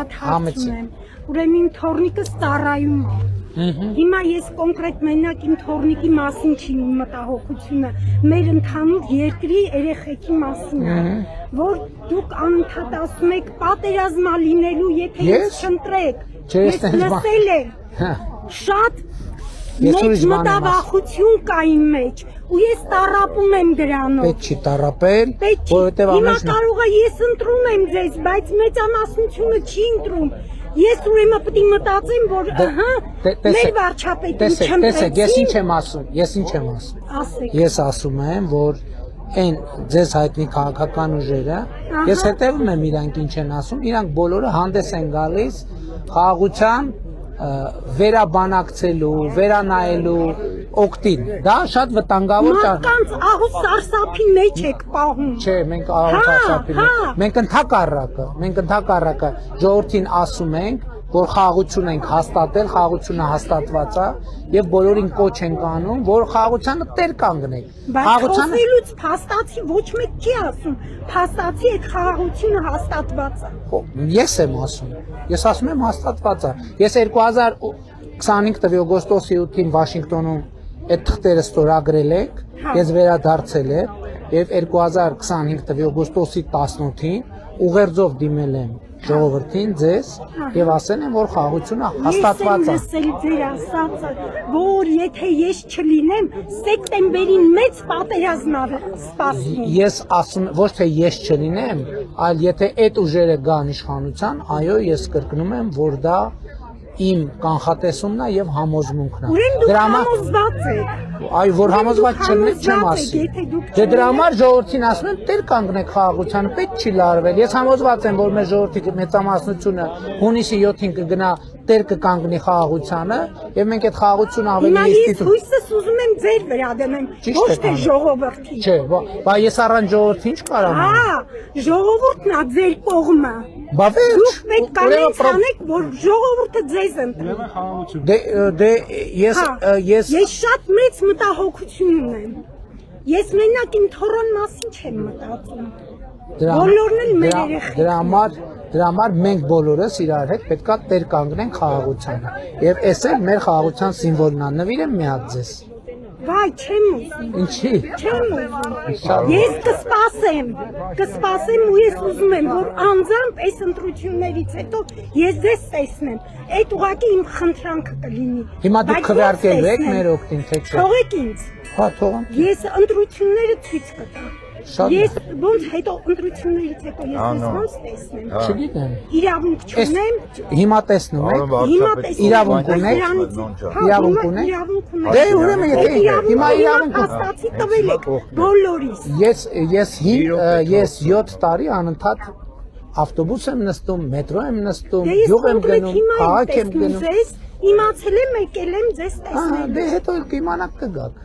հատ հարց ունեմ։ Ուրեմն իմ թորնիկը ծառայում է։ Հիմա ես կոնկրետ մենակ իմ թորնիկի մասին չի մտահոգությունը, մեր ընդհանուր երկրի երեխեքի մասին է, որ դուք անընդհատ ասում եք պատերազմա լինելու, եթե ինձ չընտրեք։ Ես լսել եմ շատ մեծ մտավախություն կա իմ մեջ ու ես տառապում եմ դրանով։ Պետք չի տառապել, որովհետև հիմա կարող է ես ընտրում եմ ձեզ, բայց մեծամասնությունը չի ընտրում։ Ես ուրեմն պետք է մտածեմ, որ մեր վարչապետին չընտրեցին։ Տեսեք, ես ինչ եմ ասում։ Ասեք։ Ես ասում եմ, որ այն ձեզ հայտնի քաղաքական ուժերը, ես հետևում եմ իրանք ինչ են ասում, իրանք բոլորը հանդես են գալիս խաղաղության վերաբանակցելու, վերանայելու օգտին։ Դա շատ վտանգավոր է։ Մարդկանց ահուս սարսափի մեջ եք պահում։ Չէ, մենք ահուս սարսափի մեջ։ Մենք ընդհակառակը ժողովրդին ասում ենք, որ խաղաղություն ենք հաստատել, խաղաղությունը հաստատված է եւ բոլորին կոչ ենք անում, որ խաղաղությանը տեր կանգնենք։ Բայց խոսելուց փաստացի ոչ մեկ չի ասում, փաստացի այդ խաղաղությունը հաստատված է։ Ես եմ ասում։ Ես ասում եմ հաստատված է։ Ես 2025 թվականի օգոստոսի 8-ին Վաշինգտոնում այդ թղթերը ստորագրել եք, ես վերադարձել եմ եւ 2025 թվականի օգոստոսի 18-ին ուղերձով դիմել եմ ժողովրդին ձեզ եւ ասել եմ, որ խաղաղությունը հաստատված է։ Ես եմ լսել ձեր ասածը, որ եթե ես չլինեմ, սեպտեմբերին մեծ պատերազմ սպասվում։ Ես ասում ոչ թե ես չլինեմ, այլ եթե այդ ուժերը գան իշխանության, այո, ես կրկնում եմ, որ դա իմ կանխատեսումն է եւ համոզմունքն է։ Ուրեմն դուք համոզված եք։ Այո, որ համոզված չեմ ասի։ Դե դրա համար ժողովրդին ասում եմ, տեր կանգնեք խաղաղությանը, պետք չի լարվել։ Ես համոզված եմ, որ մեր ժողովրդի մեծամասնությունը հունիսի 7-ին կգնա, տեր կկանգնի խաղաղությանը եւ մենք այդ խաղաղությունը ավելի ինստիտուտ։ Ես հույսս ուզում եմ ձեր վրա դնեմ, ոչ թե ժողովրդի։ Չէ, բա ես առանց ժողովրդի ինչ կարամ անեմ։ Հա, ժողովուրդն է ձեր կողմը։ Բա վերջ։ Դուք պետք է անեք, որ ժողովուրդը ձեզ ընտրի։ Դե ես շատ մեծ մտահոգություն ունեմ։ Ես մենակ իմ թորոն մասին չեմ մտածում։ Բոլորն էլ մեր երեխեքն։ Դրա համար մենք բոլորս իրար հետ պետքա տեր կանգնենք խաղաղությանը։ Եվ էս էլ մեր խաղաղության սիմվոլն է։ Նվիրեմ մի հատ ձեզ։ Վայ, չեմ ուզում։ Ինչի։ Չեմ ուզում։ Ես կսպասեմ ու ես ուզում եմ, որ անձամբ այս ընտրություններից հետո ես ձեզ տեսնեմ։ Այդ ուղղակի իմ խնդրանքը կլինի։ Հիմա դուք քվեարկելու եք մեր օգտին, թե չէ։ Թողեք ինձ։ Հա, թողեմ։ Ես ընտրությունները ցույց կտամ։ Ես ոնց հետո ընտրություններից հետո ես ոնց տեսնեմ։ Չգիտեմ։ Իրավունք չունեմ։ Հիմա տեսնում եք։ Իրավունք ունեք։ Իրավունք ունեք։ Դե ուրեմն եթե հիմա իրավունք հաստատի տվել եք բոլորիս։ Ես 7 տարի անընդհատ ավտոբուս եմ նստում, մետրո եմ նստում, յուղ եմ գնում, քաղաք եմ գնում։ Իմացել եմ, եկել եմ ձեզ տեսնել։ Դե հետո կիմանաք կգաք։